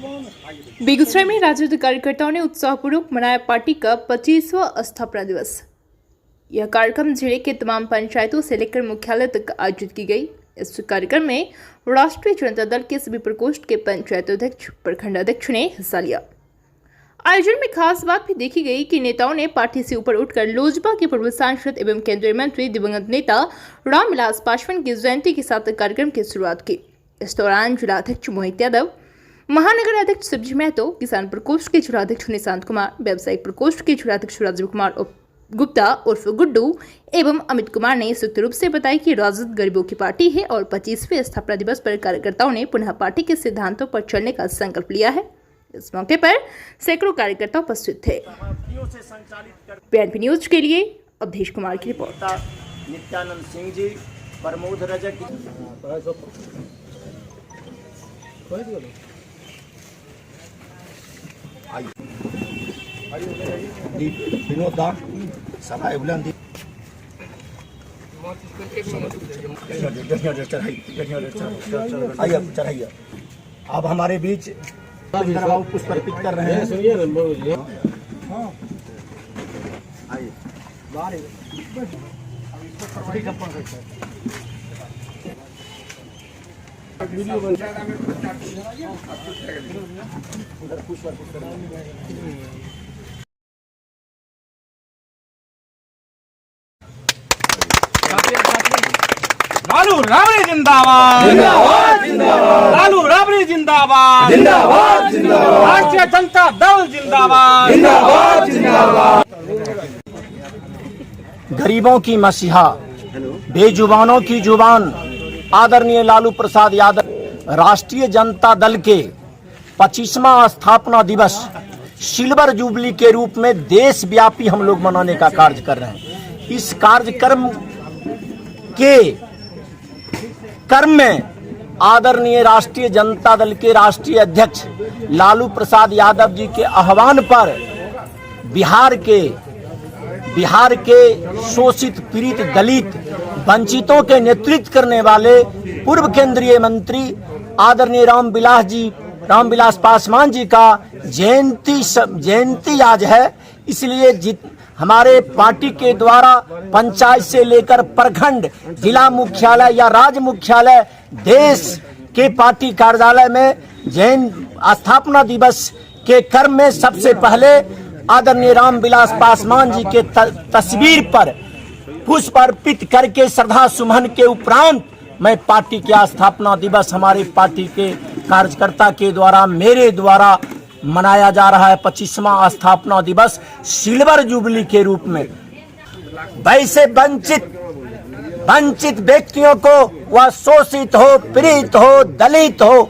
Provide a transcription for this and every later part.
बेगूसराय में राजद कार्यकर्ताओं ने उत्साहपूर्वक मनाया पार्टी का 25वां स्थापना दिवस। यह कार्यक्रम जिले के तमाम पंचायतों से लेकर मुख्यालय तक आयोजित की गई। इस कार्यक्रम में राष्ट्रीय जनता दल के सभी प्रकोष्ठ के पंचायत अध्यक्ष, प्रखंड अध्यक्ष ने हिस्सा लिया। आयोजन में खास बात भी देखी गई कि नेताओं ने पार्टी से ऊपर उठकर लोजपा के पूर्व सांसद एवं केंद्रीय मंत्री दिवंगत नेता रामविलास पासवान की जयंती के साथ कार्यक्रम की शुरुआत की। इस दौरान जिलाध्यक्ष मोहित यादव, महानगर अध्यक्ष शिवजी महतो, किसान प्रकोष्ठ के जिलाध्यक्ष निशांत कुमार, व्यावसायिक प्रकोष्ठ के जिलाध्यक्ष राजीव कुमार गुप्ता उर्फ गुड्डू एवं अमित कुमार ने संयुक्त रूप से बताया कि राजद गरीबों की पार्टी है और 25वें स्थापना दिवस पर कार्यकर्ताओं ने पुनः पार्टी के सिद्धांतों पर चलने का संकल्प लिया है। इस मौके पर सैकड़ों कार्यकर्ता उपस्थित थे। PNP न्यूज के लिए अवधेश कुमार की रिपोर्ट। नित्यानंद सिंह जी, प्रमोद रजक, विनोद दा, सभाए बुलंदी, चढ़ाइए। अब हमारे बीच पुष्प अर्पित कर रहे हैं। लालू राबड़ी जिंदाबाद, जिंदाबाद जिंदाबाद। लालू राबड़ी जिंदाबाद, जिंदाबाद जिंदाबाद। राष्ट्रीय जनता दल जिंदाबाद, जिंदाबाद जिंदाबाद। गरीबों की मसीहा, बेजुबानों की जुबान आदरणीय लालू प्रसाद यादव राष्ट्रीय जनता दल के 25वां स्थापना दिवस सिल्वर जुबली के रूप में देशव्यापी हम लोग मनाने का कार्य कर रहे हैं। इस कार्यक्रम के क्रम में आदरणीय राष्ट्रीय जनता दल के राष्ट्रीय अध्यक्ष लालू प्रसाद यादव जी के आह्वान पर बिहार के शोषित, पीड़ित, दलित, वंचितों के नेतृत्व करने वाले पूर्व केंद्रीय मंत्री आदरणीय रामविलास पासवान जी का जयंती आज है। इसलिए हमारे पार्टी के द्वारा पंचायत से लेकर प्रखंड, जिला मुख्यालय या राज्य मुख्यालय, देश के पार्टी कार्यालय में स्थापना दिवस के क्रम में सबसे पहले आदरणीय रामविलास पासवान जी के तस्वीर पर पुष्प अर्पित करके श्रद्धा सुमन के उपरांत मैं पार्टी के स्थापना दिवस हमारी पार्टी के कार्यकर्ता के द्वारा, मेरे द्वारा मनाया जा रहा है 25वां स्थापना दिवस सिल्वर जुबली के रूप में। वैसे वंचित व्यक्तियों को, वह शोषित हो, पीड़ित हो, दलित हो,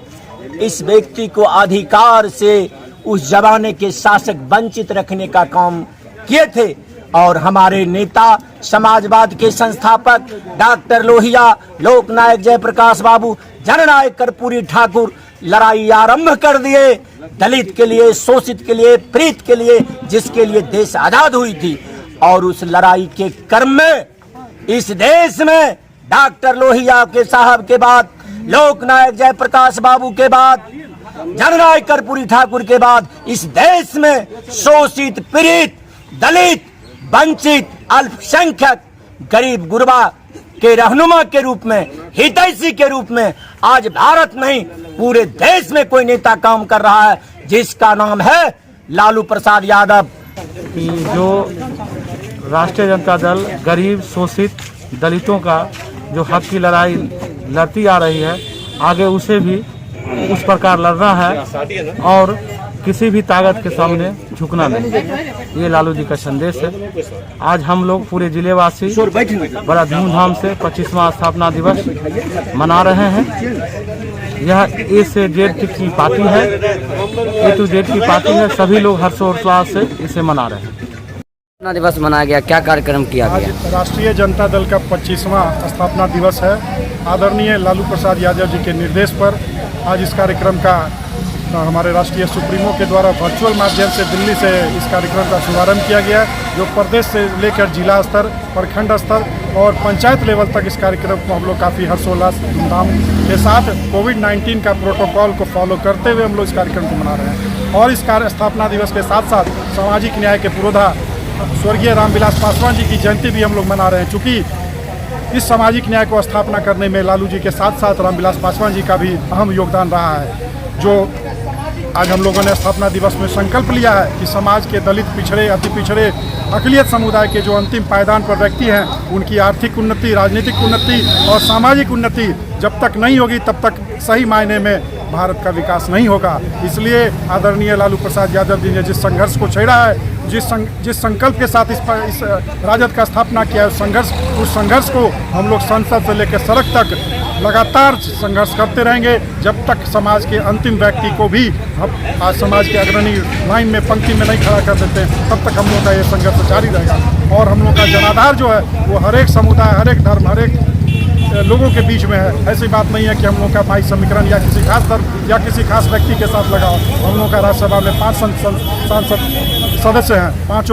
इस व्यक्ति को अधिकार से उस जमाने के शासक वंचित रखने का काम किए थे। और हमारे नेता, समाजवाद के संस्थापक डॉक्टर लोहिया, लोकनायक जयप्रकाश बाबू, जननायक कर्पूरी ठाकुर लड़ाई आरंभ कर दिए दलित के लिए, शोषित के लिए, पीड़ित के लिए, जिसके लिए देश आजाद हुई थी। और उस लड़ाई के क्रम में इस देश में डॉक्टर लोहिया के साहब के बाद, लोकनायक जयप्रकाश बाबू के बाद, जननायक कर्पूरी ठाकुर के बाद इस देश में शोषित, पीड़ित, दलित, वंचित, अल्पसंख्यक, गरीब गुरबा के रहनुमा के रूप में, हितैषी के रूप में आज भारत नहीं पूरे देश में कोई नेता काम कर रहा है जिसका नाम है लालू प्रसाद यादव। जो राष्ट्रीय जनता दल गरीब, शोषित, दलितों का जो हक की लड़ाई लड़ती आ रही है, आगे उसे भी उस प्रकार लड़ना है और किसी भी ताकत के सामने झुकना नहीं। ये लालू जी का संदेश है। आज हम लोग पूरे जिलेवासी बड़ा धूमधाम से 25वां स्थापना दिवस मना रहे हैं। यह ए से जेड की पार्टी है, A to Z की पार्टी है। सभी लोग हर्षोल्लास से इसे मना रहे हैं। स्थापना दिवस मनाया गया, क्या कार्यक्रम किया गया? राष्ट्रीय जनता दल का 25वां स्थापना दिवस है। आदरणीय लालू प्रसाद यादव जी के निर्देश पर आज इस कार्यक्रम का हमारे राष्ट्रीय सुप्रीमो के द्वारा वर्चुअल माध्यम से दिल्ली से इस कार्यक्रम का शुभारंभ किया गया, जो प्रदेश से लेकर जिला स्तर, प्रखंड स्तर और पंचायत लेवल तक इस कार्यक्रम को हम लोग काफ़ी हर्षोल्लास धूमधाम के साथ कोविड-19 का प्रोटोकॉल को फॉलो करते हुए हम लोग इस कार्यक्रम को मना रहे हैं। और इस स्थापना दिवस के साथ साथ सामाजिक न्याय के पुरोधा स्वर्गीय रामविलास पासवान जी की जयंती भी हम लोग मना रहे हैं, चूँकि इस सामाजिक न्याय को स्थापना करने में लालू जी के साथ साथ रामविलास पासवान जी का भी अहम योगदान रहा है। जो आज हम लोगों ने स्थापना दिवस में संकल्प लिया है कि समाज के दलित, पिछड़े, अति पिछड़े, अक़लियत समुदाय के जो अंतिम पायदान पर व्यक्ति हैं, उनकी आर्थिक उन्नति, राजनीतिक उन्नति और सामाजिक उन्नति जब तक नहीं होगी तब तक सही मायने में भारत का विकास नहीं होगा। इसलिए आदरणीय लालू प्रसाद यादव जी ने जिस संघर्ष को छेड़ा है, जिस संकल्प के साथ इस राजद का स्थापना किया है, उस संघर्ष को हम लोग संसद से लेकर सड़क तक लगातार संघर्ष करते रहेंगे, जब तक समाज के अंतिम व्यक्ति को भी हम आज समाज के अग्रणी लाइन में, पंक्ति में नहीं खड़ा कर देते, तब तक हम लोग का ये संघर्ष जारी रहेगा। और हम लोग का जनाधार जो है वो हर एक समुदाय, हर एक धर्म, हर एक लोगों के बीच में है। ऐसी बात नहीं है कि हम लोग का भाई समीकरण या किसी खास धर्म या किसी खास व्यक्ति के साथ लगा। हम लोग का राज्यसभा में 5 सांसद सदस्य हैं, 5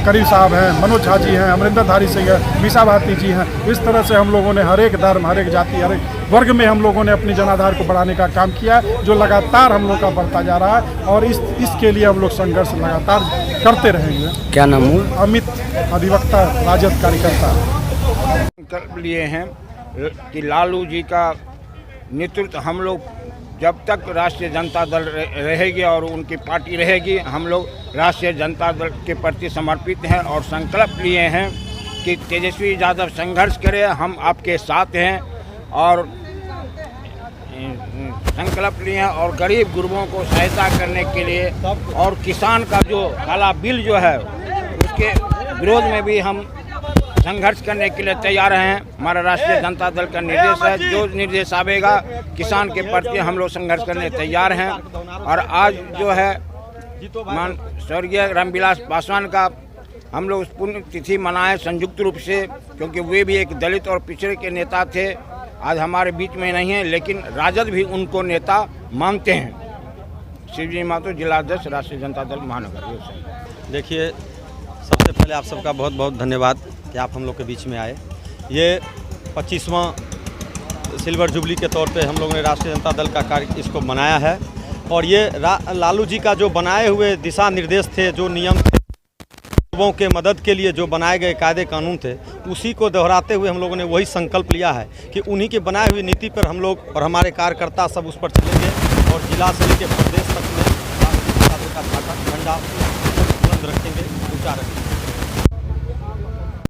करीब साहब हैं, मनोज झा जी हैं, अमरिंदर धारी सिंह हैं, मीसा भारती जी हैं। इस तरह से हम लोगों ने हर एक धर्म, हर एक जाति, हर एक वर्ग में हम लोगों ने अपनी जनाधार को बढ़ाने का काम किया, जो लगातार हम लोग का बढ़ता जा रहा है और इसके लिए हम लोग संघर्ष लगातार करते रहेंगे। क्या नाम है? अमित, अधिवक्ता, राजद कार्यकर्ता। संकल्प लिए हैं कि लालू जी का नेतृत्व हम लोग जब तक राष्ट्रीय जनता दल रहेगी और उनकी पार्टी रहेगी, हम लोग राष्ट्रीय जनता दल के प्रति समर्पित हैं और संकल्प लिए हैं कि तेजस्वी यादव संघर्ष करें, हम आपके साथ हैं। और संकल्प लिए हैं और गरीब गुरबों को सहायता करने के लिए और किसान का जो काला बिल जो है उसके विरोध में भी हम संघर्ष करने के लिए तैयार हैं। हमारा राष्ट्रीय जनता दल का निर्देश है, जो निर्देश आवेगा किसान के प्रति हम लोग संघर्ष करने तैयार हैं। और आज जो है मान स्वर्गीय रामविलास पासवान का हम लोग पुण्यतिथि मनाएं संयुक्त रूप से, क्योंकि वे भी एक दलित और पिछड़े के नेता थे। आज हमारे बीच में नहीं है, लेकिन राजद भी उनको नेता मानते हैं। शिवजी मातो, जिला अध्यक्ष, राष्ट्रीय जनता दल महानगर। देखिए, सबसे पहले आप सबका बहुत बहुत धन्यवाद कि आप हम लोग के बीच में आए। ये 25वां सिल्वर जुबली के तौर पे हम लोगों ने राष्ट्रीय जनता दल का कार्य इसको मनाया है। और ये लालू जी का जो बनाए हुए दिशा निर्देश थे, जो नियम थे, लोगों के मदद के लिए जो बनाए गए कायदे कानून थे, उसी को दोहराते हुए हम लोगों ने वही संकल्प लिया है कि उन्हीं के बनाए हुई नीति पर हम लोग और हमारे कार्यकर्ता सब उस पर चलेंगे और जिला से लेकर प्रदेश तक में राष्ट्रीय जनता दल का झंडा बुलंद रखेंगे, ऊँचा रखेंगे।